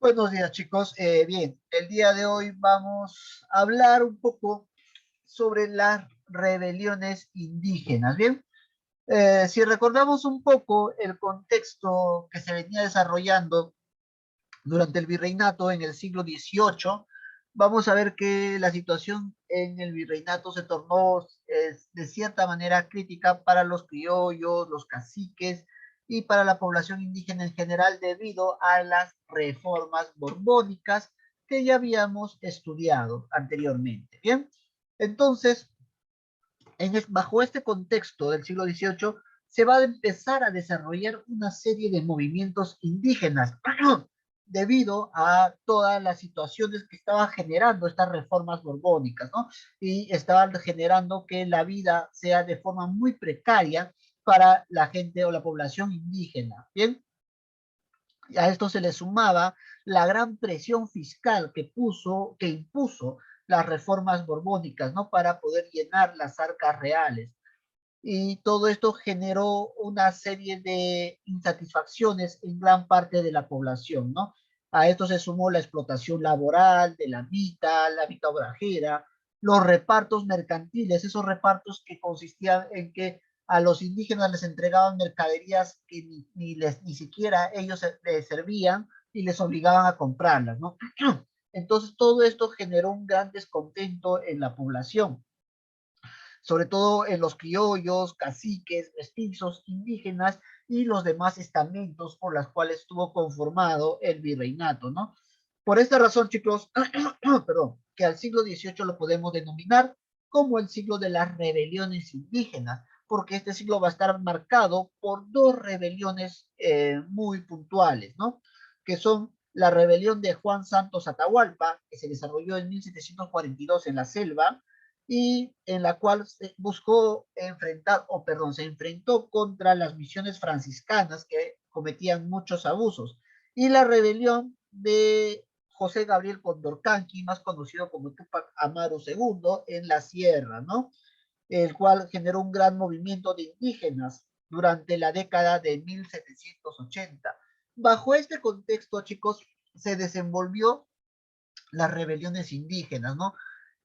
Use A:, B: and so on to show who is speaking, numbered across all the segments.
A: Buenos días, chicos. Bien, el día de hoy vamos a hablar un poco sobre las rebeliones indígenas. Bien, si recordamos un poco el contexto que se venía desarrollando durante el virreinato en el siglo XVIII, vamos a ver que la situación en el virreinato se tornó de cierta manera crítica para los criollos, los caciques y para la población indígena en general debido a las reformas borbónicas que ya habíamos estudiado anteriormente. Bien, entonces, bajo este contexto del siglo XVIII, se va a empezar a desarrollar una serie de movimientos indígenas debido a todas las situaciones que estaban generando estas reformas borbónicas, ¿no? Y estaban generando que la vida sea de forma muy precaria para la gente o la población indígena. Bien, a esto se le sumaba la gran presión fiscal que impuso las reformas borbónicas, ¿no? Para poder llenar las arcas reales. Y todo esto generó una serie de insatisfacciones en gran parte de la población, ¿no? A esto se sumó la explotación laboral de la mitad obrajera, los repartos mercantiles, esos repartos que consistían en que a los indígenas les entregaban mercaderías que ni siquiera ellos les servían y les obligaban a comprarlas, ¿no? Entonces todo esto generó un gran descontento en la población, sobre todo en los criollos, caciques, mestizos, indígenas y los demás estamentos por las cuales estuvo conformado el virreinato, ¿no? Por esta razón, chicos, perdón, que al siglo XVIII lo podemos denominar como el siglo de las rebeliones indígenas, porque este siglo va a estar marcado por dos rebeliones muy puntuales, ¿no? Que son la rebelión de Juan Santos Atahualpa, que se desarrolló en 1742 en la selva, y en la cual se buscó enfrentar, o perdón, se enfrentó contra las misiones franciscanas que cometían muchos abusos, y la rebelión de José Gabriel Condorcanqui, más conocido como Túpac Amaru II, en la sierra, ¿no? El cual generó un gran movimiento de indígenas durante la década de 1780. Bajo este contexto, chicos, se desenvolvió las rebeliones indígenas, ¿no?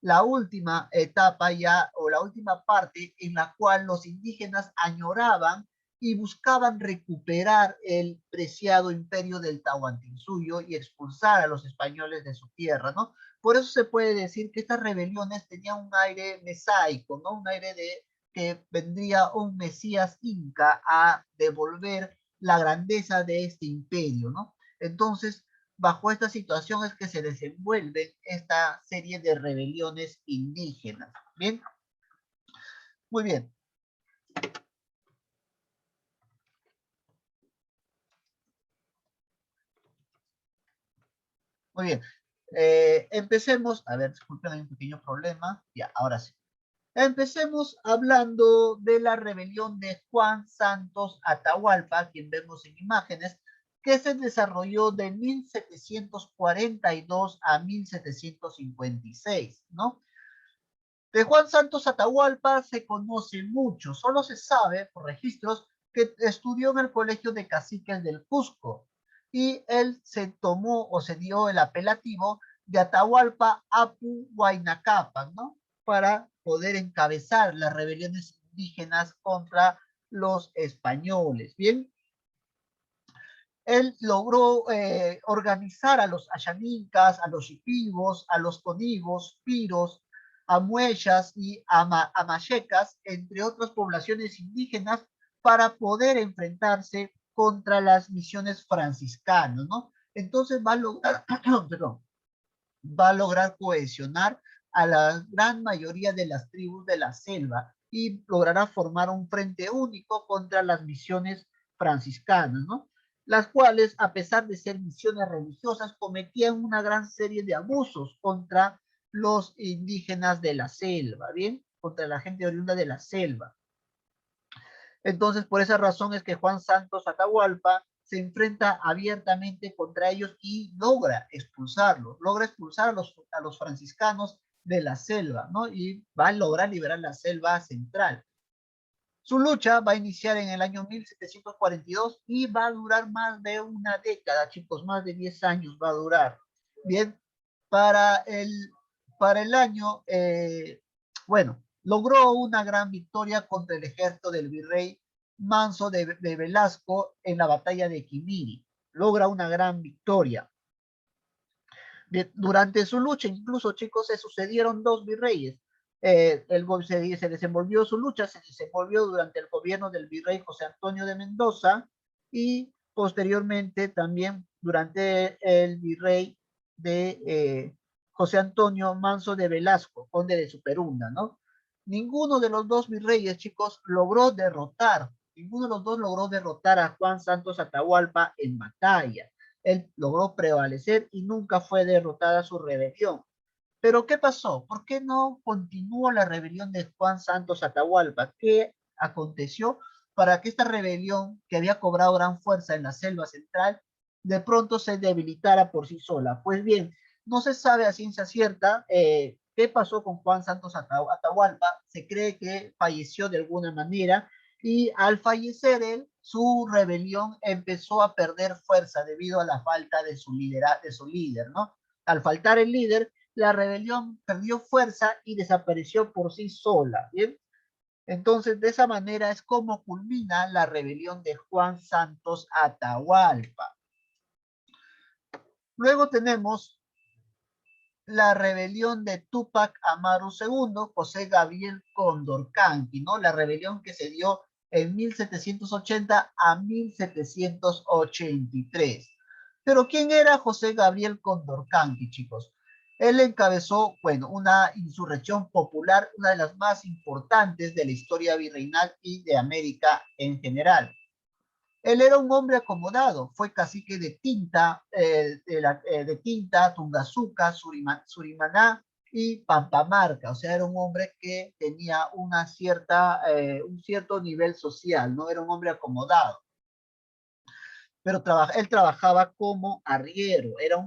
A: La última etapa ya, o la última parte en la cual los indígenas añoraban y buscaban recuperar el preciado imperio del Tahuantinsuyo y expulsar a los españoles de su tierra, ¿no? Por eso se puede decir que estas rebeliones tenían un aire mesaico, ¿no? Un aire de que vendría un Mesías inca a devolver la grandeza de este imperio, ¿no? Entonces, bajo esta situación es que se desenvuelve esta serie de rebeliones indígenas. Bien, muy bien, muy bien. Empecemos, a ver, disculpen, hay un pequeño problema. Ya, ahora sí. Empecemos hablando de la rebelión de Juan Santos Atahualpa, quien vemos en imágenes, que se desarrolló de 1742 a 1756, ¿no? De Juan Santos Atahualpa se conoce mucho, solo se sabe por registros que estudió en el Colegio de Caciques del Cusco y él se tomó o se dio el apelativo de Atahualpa Apu Huayna Capac, ¿no? Para poder encabezar las rebeliones indígenas contra los españoles. Bien, él logró organizar a los ayanincas, a los shipibos, a los conigos, piros, amueyas y amachecas, entre otras poblaciones indígenas, para poder enfrentarse contra las misiones franciscanas, ¿no? Entonces va a lograr, perdón, va a lograr cohesionar a la gran mayoría de las tribus de la selva y logrará formar un frente único contra las misiones franciscanas, ¿no? Las cuales, a pesar de ser misiones religiosas, cometían una gran serie de abusos contra los indígenas de la selva, ¿bien? Contra la gente oriunda de la selva. Entonces, por esa razón es que Juan Santos Atahualpa se enfrenta abiertamente contra ellos y logra expulsar a los franciscanos de la selva, ¿no? Y va a lograr liberar la selva central. Su lucha va a iniciar en el año 1742 y va a durar más de una década, chicos, más de 10 años va a durar. Bien, para el, para el año, bueno, logró una gran victoria contra el ejército del virrey Manso de Velasco en la batalla de Quimiri. Logra una gran victoria. Bien, durante su lucha, incluso, chicos, se sucedieron dos virreyes. Se desenvolvió su lucha, se desenvolvió durante el gobierno del virrey José Antonio de Mendoza y posteriormente también durante el virrey de José Antonio Manso de Velasco, conde de Superunda, ¿no? Ninguno de los dos virreyes, chicos, ninguno de los dos logró derrotar a Juan Santos Atahualpa en batalla. Él logró prevalecer y nunca fue derrotada su rebelión. Pero ¿qué pasó? ¿Por qué no continuó la rebelión de Juan Santos Atahualpa? ¿Qué aconteció para que esta rebelión, que había cobrado gran fuerza en la selva central, de pronto se debilitara por sí sola? Pues bien, no se sabe a ciencia cierta qué pasó con Juan Santos Atahualpa. Se cree que falleció de alguna manera y al fallecer él, su rebelión empezó a perder fuerza debido a la falta de su líder, ¿no? Al faltar el líder, la rebelión perdió fuerza y desapareció por sí sola, ¿bien? Entonces, de esa manera es como culmina la rebelión de Juan Santos Atahualpa. Luego tenemos la rebelión de Túpac Amaru II, José Gabriel Condorcanqui, ¿no? La rebelión que se dio en 1780 a 1783. Pero ¿quién era José Gabriel Condorcanqui, chicos? Él encabezó, bueno, una insurrección popular, una de las más importantes de la historia virreinal y de América en general. Él era un hombre acomodado, fue cacique de Tinta, Tungazuca, Surimaná y Pampamarca. O sea, era un hombre que tenía un cierto nivel social, ¿no? Era un hombre acomodado. Pero él trabajaba como arriero, era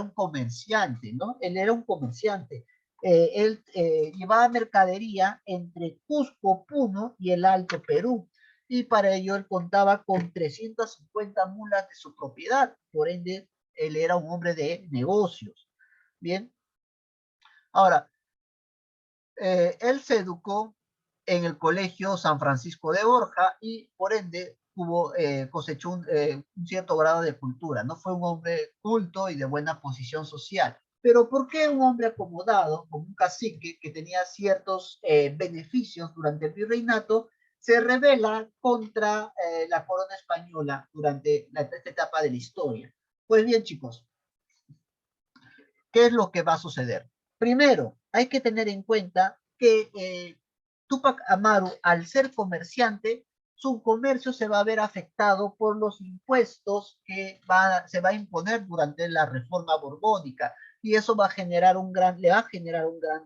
A: un comerciante, ¿no? Él era un comerciante. Él llevaba mercadería entre Cusco, Puno y el Alto Perú, y para ello él contaba con 350 mulas de su propiedad, por ende, él era un hombre de negocios. Bien, ahora, él se educó en el Colegio San Francisco de Borja y por ende cosechó un cierto grado de cultura, ¿no? Fue un hombre culto y de buena posición social. Pero ¿por qué un hombre acomodado, como un cacique que tenía ciertos beneficios durante el virreinato, se rebela contra la corona española durante esta etapa de la historia? Pues bien, chicos, ¿qué es lo que va a suceder? Primero, hay que tener en cuenta que Túpac Amaru, al ser comerciante, su comercio se va a ver afectado por los impuestos que se va a imponer durante la reforma borbónica, y eso le va a generar un gran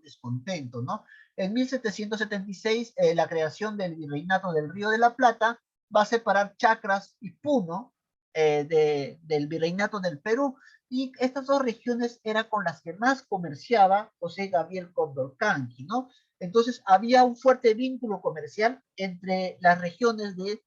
A: descontento, ¿no? En 1776, la creación del Virreinato del Río de la Plata va a separar Chacras y Puno del Virreinato del Perú, y estas dos regiones eran con las que más comerciaba José Gabriel Condorcanqui, ¿no? Entonces había un fuerte vínculo comercial entre las regiones de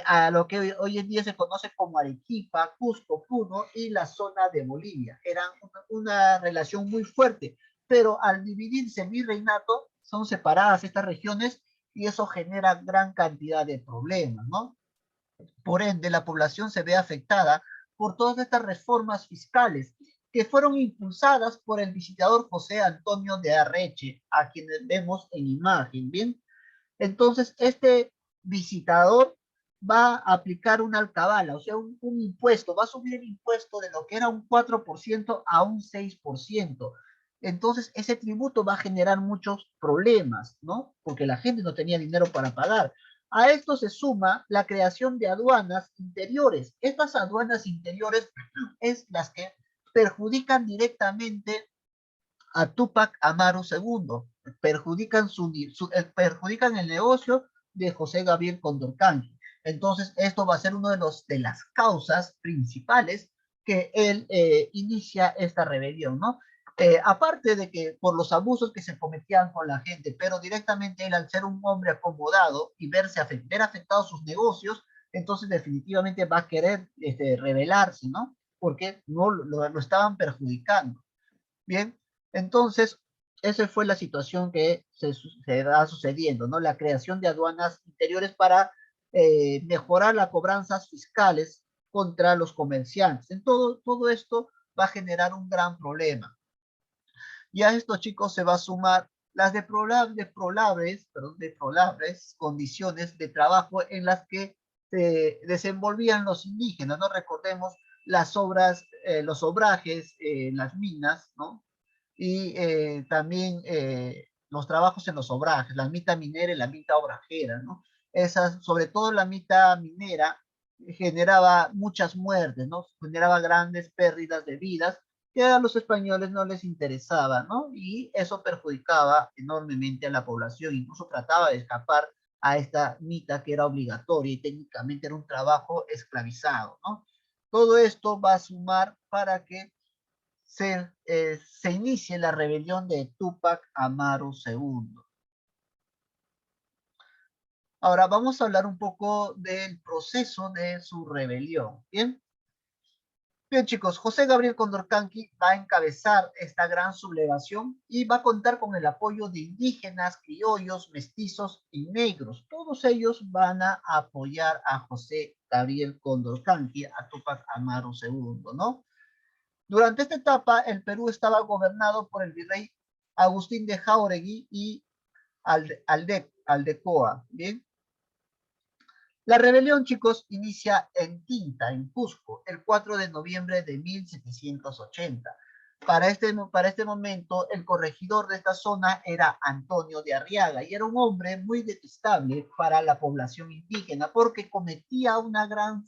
A: a lo que hoy en día se conoce como Arequipa, Cusco, Puno y la zona de Bolivia. Eran una relación muy fuerte, pero al dividirse el virreinato son separadas estas regiones y eso genera gran cantidad de problemas, ¿no? Por ende, la población se ve afectada por todas estas reformas fiscales que fueron impulsadas por el visitador José Antonio de Arreche, a quienes vemos en imagen, ¿bien? Entonces, este visitador va a aplicar una alcabala, o sea, un impuesto, va a subir el impuesto de lo que era un 4% a un 6%. Entonces, ese tributo va a generar muchos problemas, ¿no? Porque la gente no tenía dinero para pagar. A esto se suma la creación de aduanas interiores. Estas aduanas interiores es las que perjudican directamente a Túpac Amaru II, perjudican el negocio de José Gabriel Condorcanqui. Entonces, esto va a ser una de las causas principales que él inicia esta rebelión, ¿no? aparte de que por los abusos que se cometían con la gente, pero directamente él al ser un hombre acomodado y ver afectados sus negocios, entonces definitivamente va a querer rebelarse, ¿no? Porque no lo estaban perjudicando. Bien, entonces esa fue la situación que se va sucediendo, ¿no? La creación de aduanas interiores para mejorar las cobranzas fiscales contra los comerciantes. En todo esto va a generar un gran problema. Y a estos chicos se va a sumar las deplorables condiciones de trabajo en las que se desenvolvían los indígenas, ¿no? Recordemos las obras, los obrajes, las minas, ¿no? Y también los trabajos en los obrajes, la mitad minera y la mitad obrajera, ¿no? Esas, sobre todo la mitad minera, generaba muchas muertes, ¿no? Generaba grandes pérdidas de vidas que a los españoles no les interesaba, ¿no? Y eso perjudicaba enormemente a la población, incluso trataba de escapar a esta mitad que era obligatoria y técnicamente era un trabajo esclavizado, ¿no? Todo esto va a sumar para que se inicie la rebelión de Túpac Amaru II. Ahora vamos a hablar un poco del proceso de su rebelión. Bien, bien chicos, José Gabriel Condorcanqui va a encabezar esta gran sublevación y va a contar con el apoyo de indígenas, criollos, mestizos y negros. Todos ellos van a apoyar a José Gabriel Condorcanqui, a Túpac Amaru II, ¿no? Durante esta etapa, el Perú estaba gobernado por el virrey Agustín de Jáuregui y Aldecoa. ¿Bien? La rebelión, chicos, inicia en Tinta, en Cusco, el 4 de noviembre de 1780. Para este momento, el corregidor de esta zona era Antonio de Arriaga y era un hombre muy detestable para la población indígena porque cometía una gran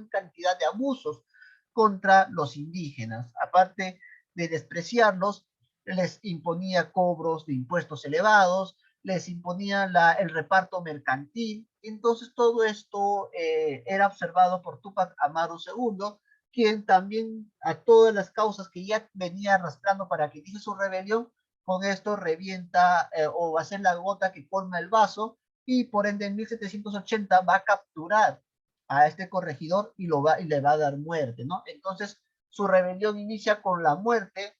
A: cantidad de abusos contra los indígenas. Aparte de despreciarlos, les imponía cobros de impuestos elevados, les imponía el reparto mercantil. Entonces todo esto era observado por Túpac Amaru II, quien también a todas las causas que ya venía arrastrando para que inicie su rebelión, con esto revienta o va a ser la gota que colma el vaso y por ende en 1780 va a capturar a este corregidor y le va a dar muerte, ¿no? Entonces su rebelión inicia con la muerte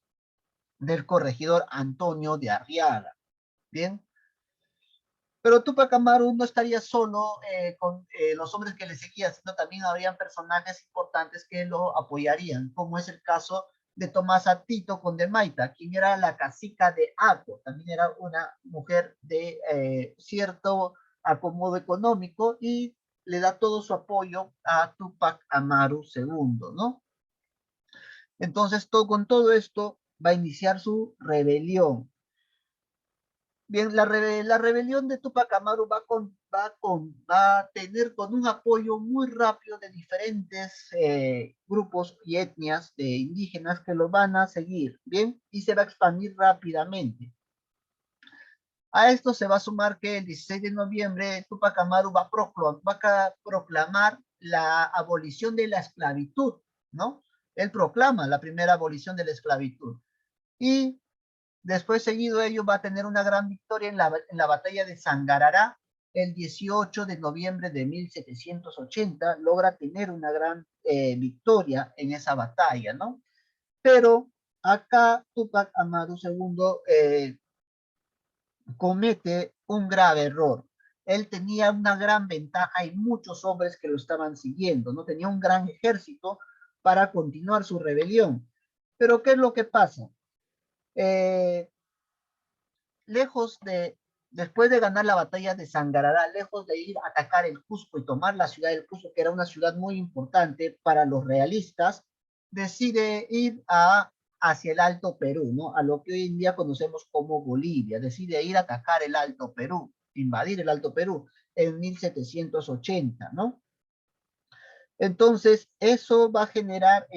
A: del corregidor Antonio de Arriaga. Bien, pero Tupac Amaru no estaría solo con los hombres que le seguían, sino también habrían personajes importantes que lo apoyarían, como es el caso de Tomasa Tito Condemaita, quien era la cacica de Aco, también era una mujer de cierto acomodo económico y le da todo su apoyo a Tupac Amaru II, ¿no? Entonces, con todo esto va a iniciar su rebelión. Bien, la rebelión de Tupac Amaru va a tener con un apoyo muy rápido de diferentes grupos y etnias de indígenas que lo van a seguir, bien, y se va a expandir rápidamente. A esto se va a sumar que el 16 de noviembre Tupac Amaru va a proclamar la abolición de la esclavitud, ¿no? Él proclama la primera abolición de la esclavitud. Y después, seguido ello, va a tener una gran victoria en la batalla de Sangarará el 18 de noviembre de 1780. Logra tener una gran victoria en esa batalla, ¿no? Pero acá Tupac Amaru II comete un grave error. Él tenía una gran ventaja y muchos hombres que lo estaban siguiendo, ¿no? Tenía un gran ejército para continuar su rebelión. Pero ¿qué es lo que pasa? Eh, lejos de, después de ganar la batalla de Sangarará, lejos de ir a atacar el Cusco y tomar la ciudad del Cusco, que era una ciudad muy importante para los realistas, decide ir hacia el Alto Perú, ¿no? A lo que hoy en día conocemos como Bolivia. Decide ir a atacar el Alto Perú, invadir el Alto Perú en 1780, ¿no? Entonces, eso va a generar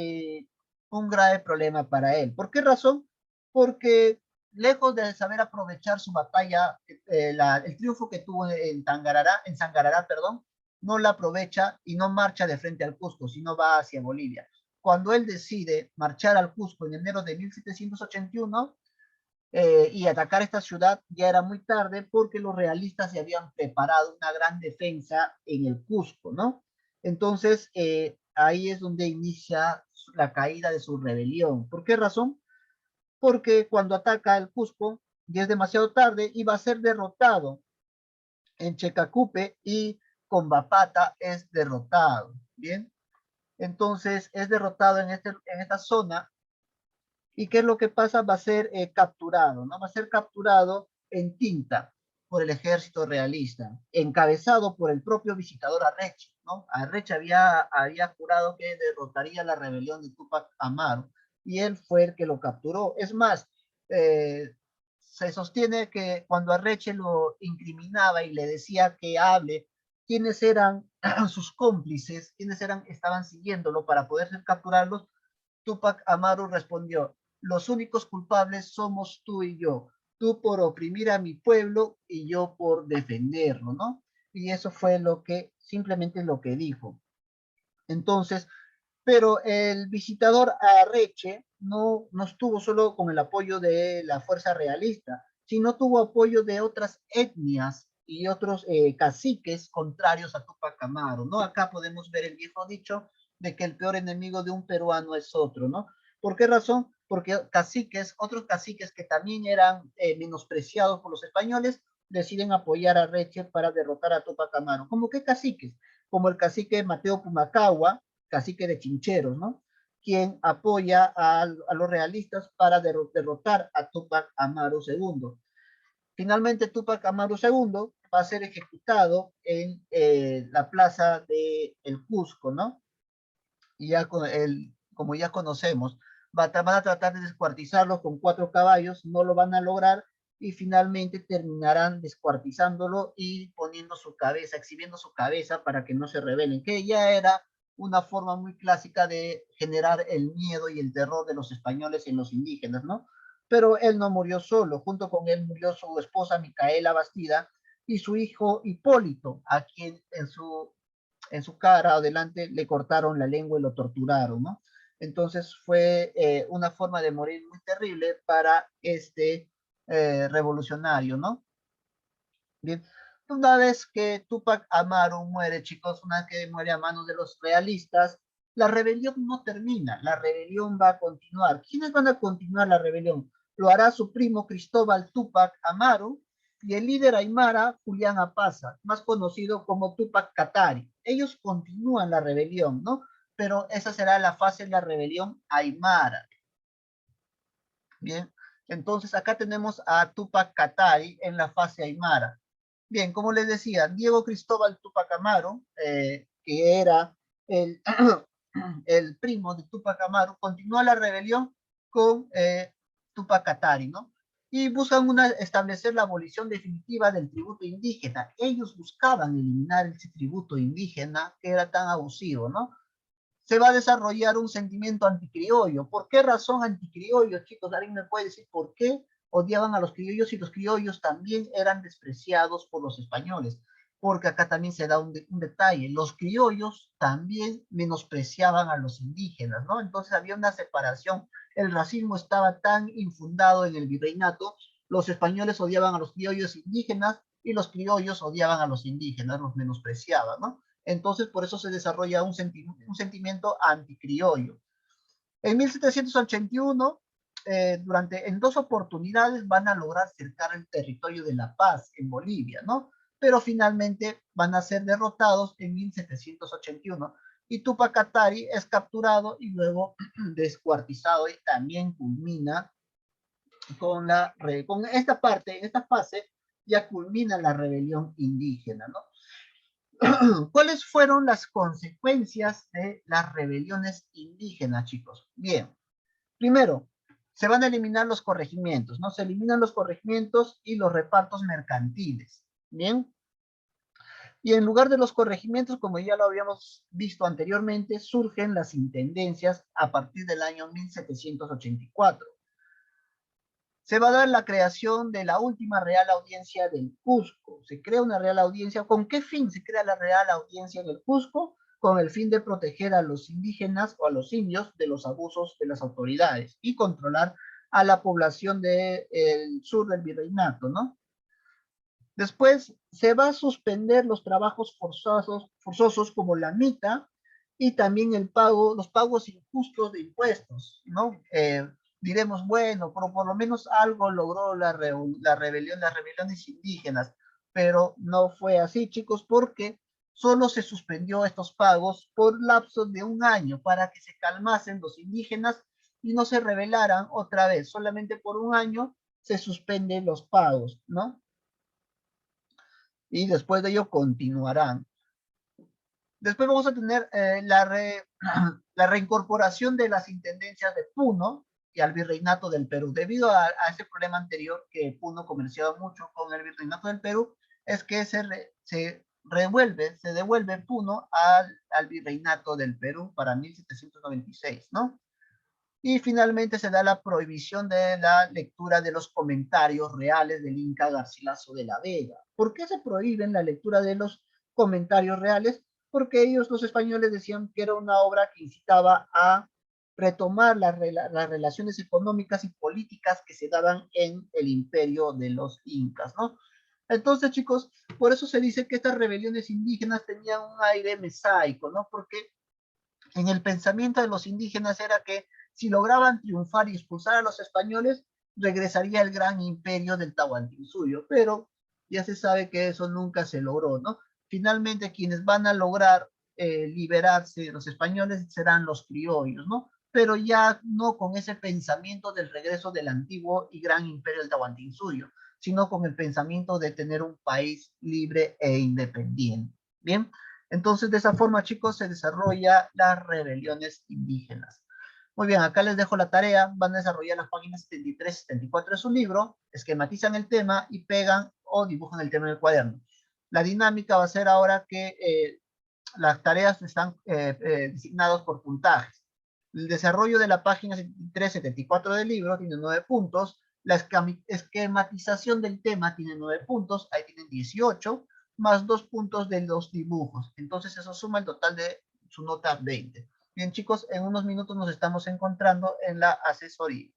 A: un grave problema para él. ¿Por qué razón? Porque lejos de saber aprovechar su batalla, el triunfo que tuvo en Sangarará, perdón, no la aprovecha y no marcha de frente al Cusco, sino va hacia Bolivia. cuando él decide marchar al Cusco en enero de 1781 y atacar esta ciudad, ya era muy tarde porque los realistas se habían preparado una gran defensa en el Cusco, ¿no? Entonces, ahí es donde inicia la caída de su rebelión. ¿Por qué razón? Porque cuando ataca el Cusco, ya es demasiado tarde y va a ser derrotado en Checacupe y Combapata es derrotado, ¿bien? Entonces es derrotado en esta zona. ¿Y qué es lo que pasa? Va a ser capturado, ¿no? Va a ser capturado en Tinta por el ejército realista, encabezado por el propio visitador Arreche, ¿no? Arreche había jurado que derrotaría la rebelión de Tupac Amaru, y él fue el que lo capturó. Es más, se sostiene que cuando Arreche lo incriminaba y le decía que hable, quiénes eran sus cómplices, estaban siguiéndolo para poder capturarlos, Tupac Amaru respondió: los únicos culpables somos tú y yo, tú por oprimir a mi pueblo y yo por defenderlo, ¿no? Y eso fue simplemente lo que dijo. Entonces, pero el visitador Arreche no estuvo solo con el apoyo de la fuerza realista, sino tuvo apoyo de otras etnias y otros caciques contrarios a Tupac Amaru, ¿no? Acá podemos ver el viejo dicho de que el peor enemigo de un peruano es otro, ¿no? ¿Por qué razón? Porque otros caciques que también eran menospreciados por los españoles, deciden apoyar a Reche para derrotar a Tupac Amaru. ¿Cómo qué caciques? Como el cacique Mateo Pumacahua, cacique de Chincheros, ¿no? Quien apoya a los realistas para derrotar a Tupac Amaru II. Finalmente, Tupac Amaru II va a ser ejecutado en la plaza de El Cusco, ¿no? Y ya como ya conocemos, van a tratar de descuartizarlo con 4 caballos, no lo van a lograr y finalmente terminarán descuartizándolo y poniendo su cabeza, exhibiendo su cabeza para que no se rebelen, que ya era una forma muy clásica de generar el miedo y el terror de los españoles en los indígenas, ¿no? Pero él no murió solo, junto con él murió su esposa Micaela Bastida y su hijo Hipólito, a quien en su cara adelante le cortaron la lengua y lo torturaron, ¿no? Entonces fue una forma de morir muy terrible para este revolucionario, ¿no? Bien, una vez que Tupac Amaru muere, chicos, una vez que muere a manos de los realistas, la rebelión no termina, la rebelión va a continuar. ¿Quiénes van a continuar la rebelión? Lo hará su primo Cristóbal Tupac Amaru y el líder aymara Julián Apaza, más conocido como Tupac Katari. Ellos continúan la rebelión, ¿no? Pero esa será la fase de la rebelión aymara. Bien, entonces acá tenemos a Tupac Katari en la fase aymara. Bien, como les decía, Diego Cristóbal Tupac Amaru, que era el, el primo de Tupac Amaru, continuó la rebelión con Tupac Katari, ¿no? Y buscan establecer la abolición definitiva del tributo indígena. Ellos buscaban eliminar ese tributo indígena que era tan abusivo, ¿no? Se va a desarrollar un sentimiento anticriollo. ¿Por qué razón anticriollo, chicos? ¿Alguien me puede decir por qué odiaban a los criollos y los criollos también eran despreciados por los españoles? Porque acá también se da un detalle. Los criollos también menospreciaban a los indígenas, ¿no? Entonces había una separación. El racismo estaba tan infundado en el virreinato. Los españoles odiaban a los criollos indígenas y los criollos odiaban a los indígenas, los menospreciaban, ¿no? Entonces, por eso se desarrolla un sentimiento anticriollo. En 1781, en 2 oportunidades van a lograr cercar el territorio de La Paz en Bolivia, ¿no? Pero finalmente van a ser derrotados en 1781 y Tupac Katari es capturado y luego descuartizado y también culmina con esta fase ya culmina la rebelión indígena, ¿no? ¿Cuáles fueron las consecuencias de las rebeliones indígenas, chicos? Bien, primero, se van a eliminar los corregimientos, ¿no? Se eliminan los corregimientos y los repartos mercantiles, ¿bien? Y en lugar de los corregimientos, como ya lo habíamos visto anteriormente, surgen las intendencias a partir del año 1784. Se va a dar la creación de la última Real Audiencia del Cusco. Se crea una Real Audiencia. ¿Con qué fin se crea la Real Audiencia del Cusco? con el fin de proteger a los indígenas o a los indios de los abusos de las autoridades y controlar a la población del sur del virreinato, ¿no? Después se va a suspender los trabajos forzosos como la mita y también los pagos injustos de impuestos, ¿no? Diremos, bueno, pero por lo menos algo logró las rebeliones indígenas, pero no fue así, chicos, porque solo se suspendió estos pagos por lapso de un año para que se calmasen los indígenas y no se rebelaran otra vez. Solamente por un año se suspenden los pagos, ¿no? Y después de ello continuarán. Después vamos a tener la reincorporación de las intendencias de Puno y al virreinato del Perú. Debido a ese problema anterior que Puno comerciaba mucho con el virreinato del Perú, es que se devuelve Puno al virreinato del Perú para 1796, ¿no? Y finalmente se da la prohibición de la lectura de los comentarios reales del Inca Garcilaso de la Vega. ¿Por qué se prohíben la lectura de los comentarios reales? Porque ellos, los españoles, decían que era una obra que incitaba a retomar las relaciones económicas y políticas que se daban en el imperio de los incas, ¿no? Entonces, chicos, por eso se dice que estas rebeliones indígenas tenían un aire mesaico, ¿no? Porque en el pensamiento de los indígenas era que si lograban triunfar y expulsar a los españoles, regresaría el gran imperio del Tahuantinsuyo, pero ya se sabe que eso nunca se logró, ¿no? Finalmente quienes van a lograr liberarse de los españoles serán los criollos, ¿no? Pero ya no con ese pensamiento del regreso del antiguo y gran imperio del Tahuantinsuyo, sino con el pensamiento de tener un país libre e independiente. Bien, entonces, de esa forma, chicos, se desarrolla las rebeliones indígenas. Muy bien, acá les dejo la tarea. Van a desarrollar las páginas 73 y 74 de su libro, esquematizan el tema y pegan o dibujan el tema en el cuaderno. La dinámica va a ser ahora que las tareas están designadas por puntajes. El desarrollo de la página 73 y 74 del libro tiene 9 puntos. La esquematización del tema tiene 9 puntos. Ahí tienen 18 más 2 puntos de los dibujos. Entonces eso suma el total de su nota 20. Bien, chicos, en unos minutos nos estamos encontrando en la asesoría.